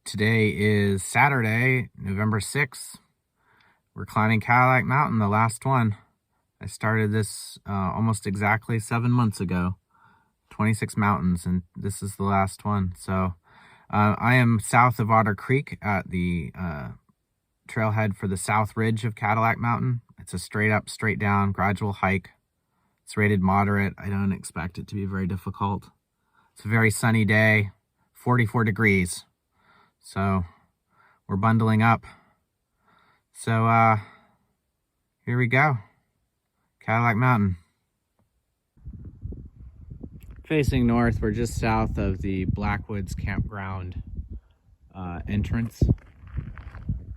Today is Saturday, November 6th. We're climbing Cadillac Mountain, the last one. I started this almost exactly 7 months ago. 26 mountains, and this is the last one. So I am south of Otter Creek at the trailhead for the south ridge of Cadillac Mountain. It's a straight up, straight down, gradual hike. It's rated moderate. I don't expect it to be very difficult. It's a very sunny day, 44 degrees. So we're bundling up. So here we go. Cadillac Mountain. Facing north, we're just south of the Blackwoods Campground entrance.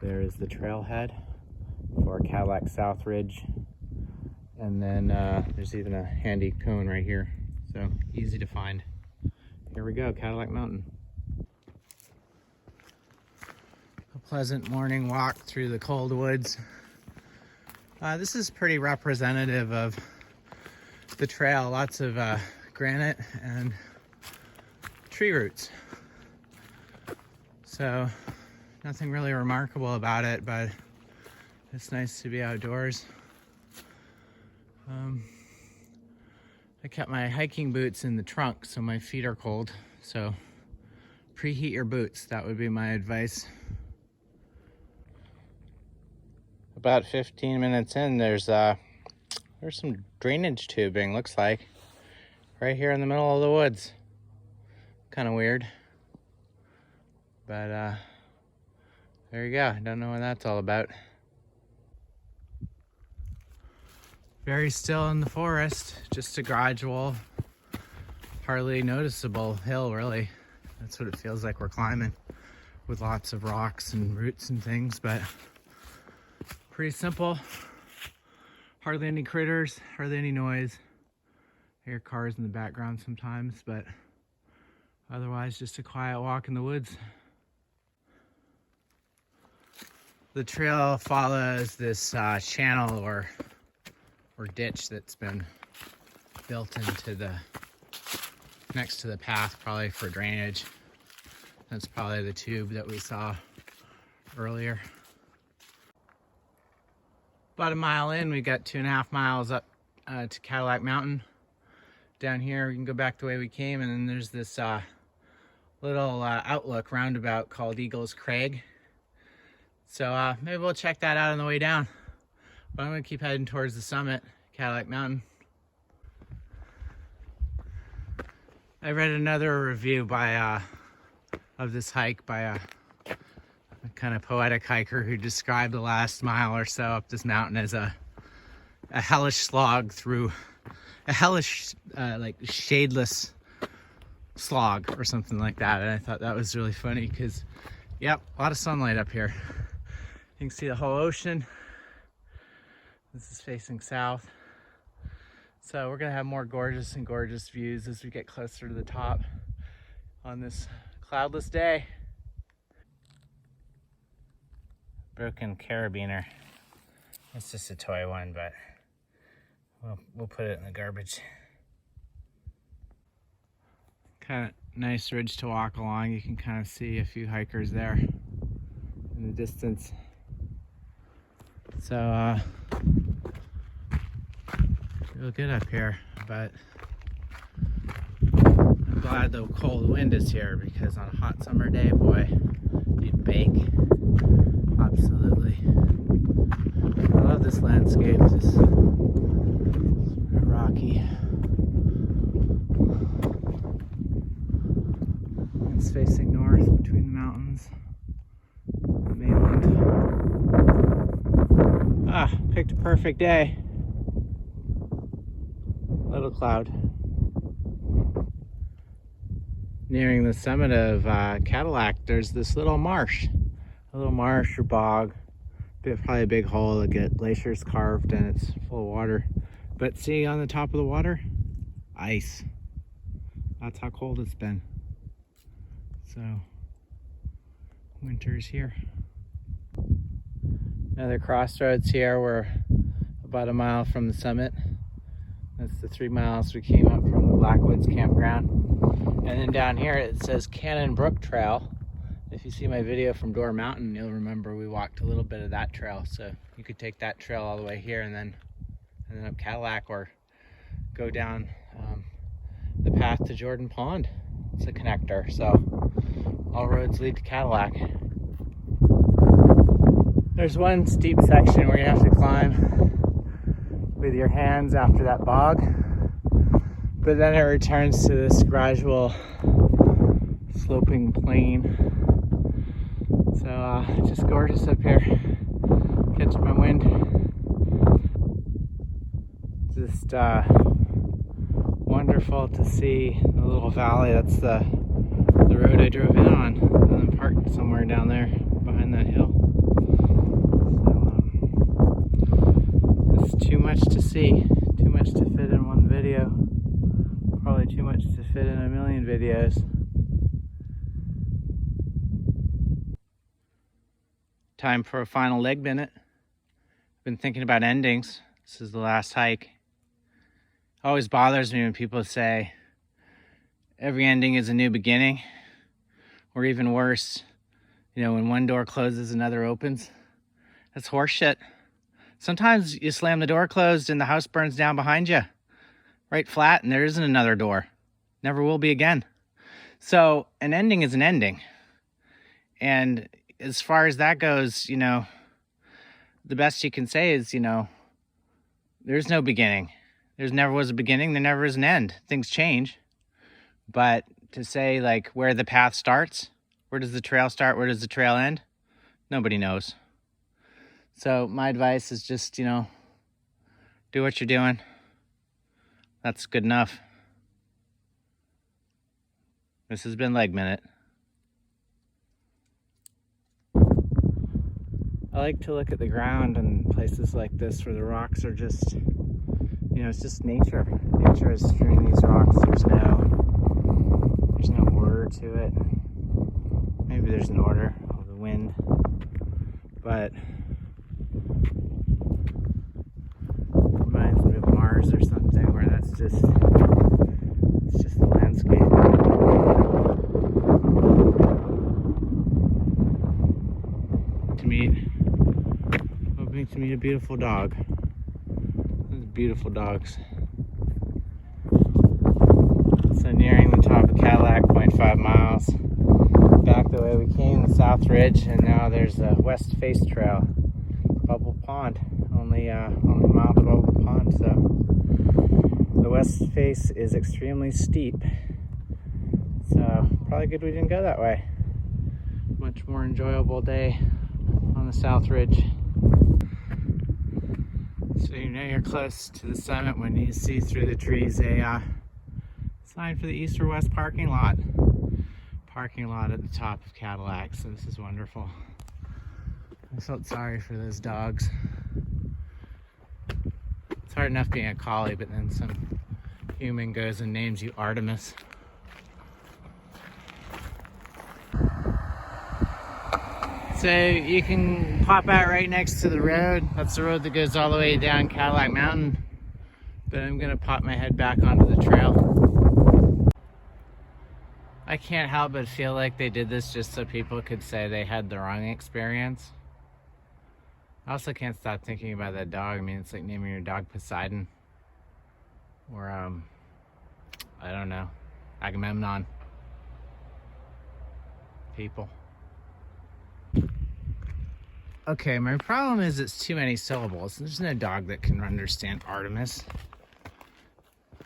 There is the trailhead for Cadillac South Ridge. And then there's even a handy cone right here. So easy to find. Here we go, Cadillac Mountain. A pleasant morning walk through the cold woods. This is pretty representative of the trail. Lots of granite and tree roots. So nothing really remarkable about it, but it's nice to be outdoors. I kept my hiking boots in the trunk so my feet are cold. So preheat your boots, that would be my advice. About 15 minutes in, there's some drainage tubing, looks like, right here in the middle of the woods. Kind of weird, but there you go. I don't know what that's all about. Very still in the forest, just a gradual, hardly noticeable hill, really. That's what it feels like we're climbing, with lots of rocks and roots and things, but pretty simple. Hardly any critters, hardly any noise. I hear cars in the background sometimes, but otherwise just a quiet walk in the woods. The trail follows this channel or ditch that's been built into the next to the path, probably for drainage. That's probably the tube that we saw earlier. About a mile in, we got 2.5 miles up to Cadillac Mountain. Down here, we can go back the way we came, and then there's this little outlook roundabout called Eagles Crag. So maybe we'll check that out on the way down. But I'm gonna keep heading towards the summit, Cadillac Mountain. I read another review by of this hike by a kind of poetic hiker who described the last mile or so up this mountain as a hellish slog through a hellish like shadeless slog or something like that. And I thought that was really funny because, yep, a lot of sunlight up here. You can see the whole ocean. This is facing south. So we're gonna have more gorgeous and gorgeous views as we get closer to the top on this cloudless day. Broken carabiner. It's just a toy one, but we'll put it in the garbage. Kind of nice ridge to walk along. You can kind of see a few hikers there in the distance. So real good up here, but I'm glad the cold wind is here because on a hot summer day, boy, you'd bake. Absolutely. I love this landscape. It's rocky. It's facing north between the mountains. The mainland. Picked a perfect day. Little cloud. Nearing the summit of Cadillac, there's this little marsh. A little marsh or bog. Probably a big hole to get glaciers carved, and it's full of water. But see on the top of the water? Ice. That's how cold it's been. So, winter's here. Another crossroads here. We're about a mile from the summit. That's the 3 miles we came up from the Blackwoods Campground. And then down here it says Cannon Brook Trail. If you see my video from Door Mountain, you'll remember we walked a little bit of that trail. So you could take that trail all the way here and then up Cadillac, or go down the path to Jordan Pond. It's a connector, so all roads lead to Cadillac. There's one steep section where you have to climb with your hands after that bog, but then it returns to this gradual sloping plain. So just gorgeous up here, catching my wind. Just wonderful to see the little valley. That's the road I drove in on, and then parked somewhere down there behind that hill. So it's too much to see, too much to fit in one video, probably too much to fit in a million videos. Time for a final leg minute. I've been thinking about endings. This is the last hike. It always bothers me when people say every ending is a new beginning, or even worse, you know, when one door closes, another opens. That's horseshit. Sometimes you slam the door closed and the house burns down behind you, right flat, and there isn't another door. Never will be again. So an ending is an ending. And as far as that goes, you know, the best you can say is, you know, there's no beginning. There's never was a beginning. There never is an end. Things change. But to say, like, where the path starts, where does the trail start, where does the trail end? Nobody knows. So my advice is just, you know, do what you're doing. That's good enough. This has been Leg Minute. I like to look at the ground in places like this where the rocks are just, you know, it's just nature. Nature is strewn these rocks. There's no order to it. Maybe there's an order of the wind, but it reminds me of Mars or something, where that's just, it's just the landscape. Hoping to meet a beautiful dog. Those beautiful dogs. So nearing the top of Cadillac, 0.5 miles. Back the way we came, the South Ridge, and now there's a West Face Trail. Bubble Pond, only a mile to Bubble Pond, so the West Face is extremely steep. So probably good we didn't go that way. Much more enjoyable day on the South Ridge. So you know you're close to the summit when you see through the trees a sign for the east or west parking lot. Parking lot at the top of Cadillac, so this is wonderful. I felt sorry for those dogs. It's hard enough being a collie, but then some human goes and names you Artemis. So you can pop out right next to the road. That's the road that goes all the way down Cadillac Mountain. But I'm gonna pop my head back onto the trail. I can't help but feel like they did this just so people could say they had the wrong experience. I also can't stop thinking about that dog. I mean, it's like naming your dog Poseidon. Or, I don't know, Agamemnon. People. Okay, my problem is it's too many syllables. There's no dog that can understand Artemis.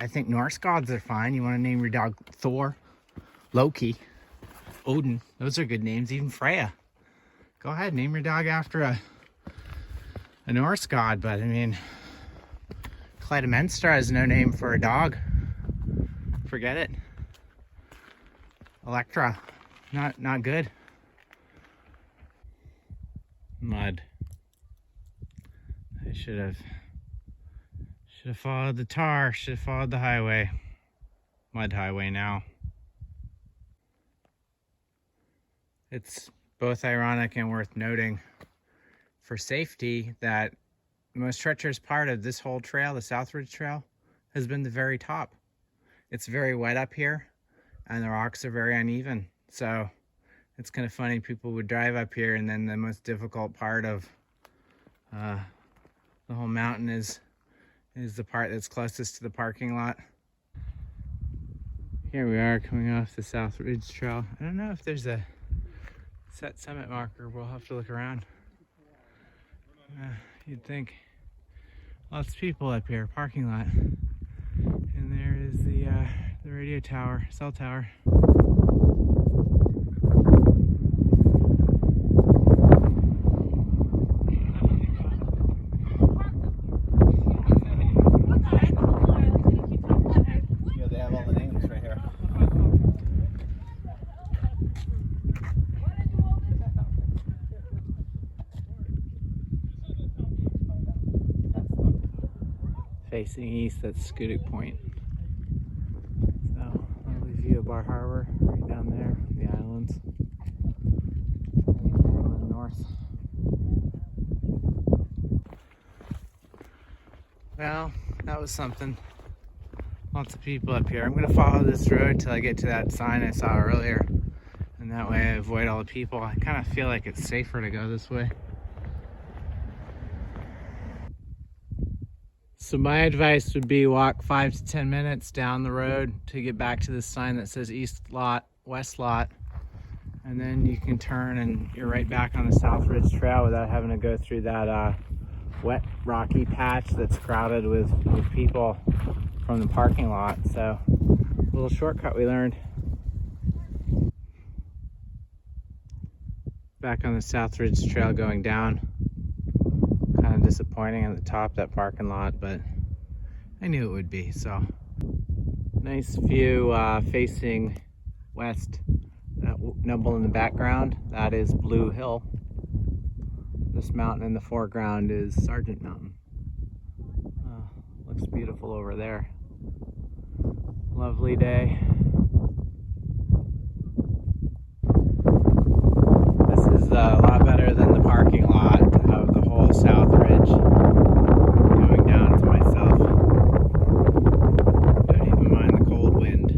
I think Norse gods are fine. You want to name your dog Thor, Loki, Odin. Those are good names. Even Freya. Go ahead, name your dog after a Norse god. But I mean, Clytemnestra is no name for a dog. Forget it. Electra, not good. Mud. I should have followed the tar, should have followed the highway. Mud highway now. It's both ironic and worth noting for safety that the most treacherous part of this whole trail, the South Ridge Trail, has been the very top. It's very wet up here and the rocks are very uneven. So It's kind of funny, people would drive up here and then the most difficult part of the whole mountain is the part that's closest to the parking lot. Here we are coming off the South Ridge Trail. I don't know if there's a set summit marker. We'll have to look around. You'd think lots of people up here, parking lot. And there is the radio tower, cell tower. Yeah, they have all the names right here. Facing east, that's Cadillac Point. So, lovely view of Bar Harbor right down there, the islands. Right there to the north. Well, that was something. Lots of people up here. I'm going to follow this road till I get to that sign I saw earlier. And that way I avoid all the people. I kind of feel like it's safer to go this way. So my advice would be walk 5 to 10 minutes down the road to get back to this sign that says East Lot, West Lot. And then you can turn and you're right back on the South Ridge Trail without having to go through that wet rocky patch that's crowded with people from the parking lot. So a little shortcut we learned. Back on the South Ridge Trail going down. Kind of disappointing at the top, that parking lot, but I knew it would be. So nice view facing west. That nubble in the background, that is Blue Hill. This mountain in the foreground is Sargent Mountain. Looks beautiful over there. Lovely day. This is a lot better than the parking lot of the whole South Ridge. Going down to myself. Don't even mind the cold wind.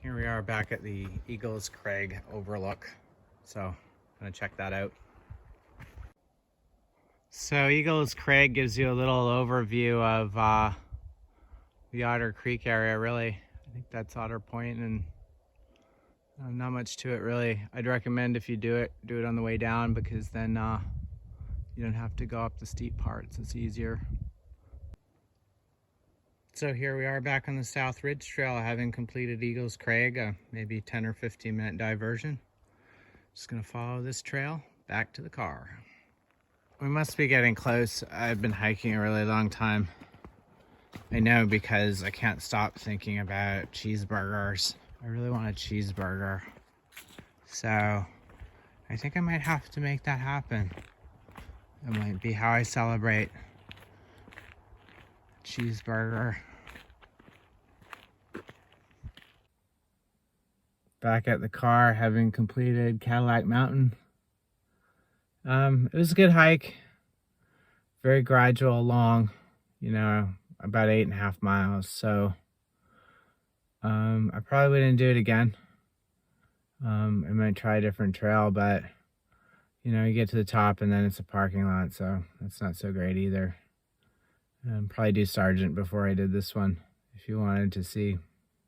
Here we are back at the Eagles Crag overlook. So I'm gonna check that out. So Eagles Crag gives you a little overview of the Otter Creek area, really. I think that's Otter Point, and not much to it really. I'd recommend if you do it on the way down, because then you don't have to go up the steep parts. It's easier. So here we are back on the South Ridge Trail, having completed Eagles Crag, maybe 10 or 15 minute diversion. Just gonna follow this trail back to the car. We must be getting close. I've been hiking a really long time. I know, because I can't stop thinking about cheeseburgers. I really want a cheeseburger. So I think I might have to make that happen. It might be how I celebrate cheeseburger. Back at the car, having completed Cadillac Mountain. It was a good hike. Very gradual, long, about 8.5 miles. So I probably wouldn't do it again. I might try a different trail, but you get to the top and then it's a parking lot, so that's not so great either. Probably do Sargent before I did this one, if you wanted to see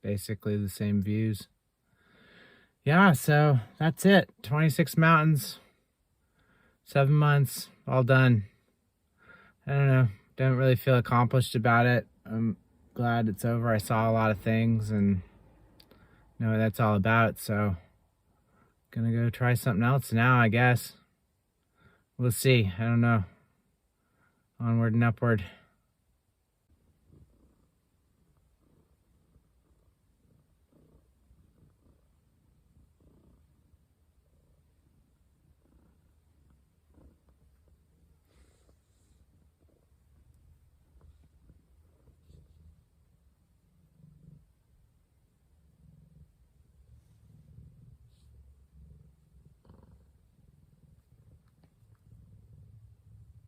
basically the same views. Yeah, so that's it. 26 mountains, 7 months, all done. I don't know, don't really feel accomplished about it. I'm glad it's over. I saw a lot of things and know what that's all about, so gonna go try something else now, I guess. We'll see. I don't know. Onward and upward.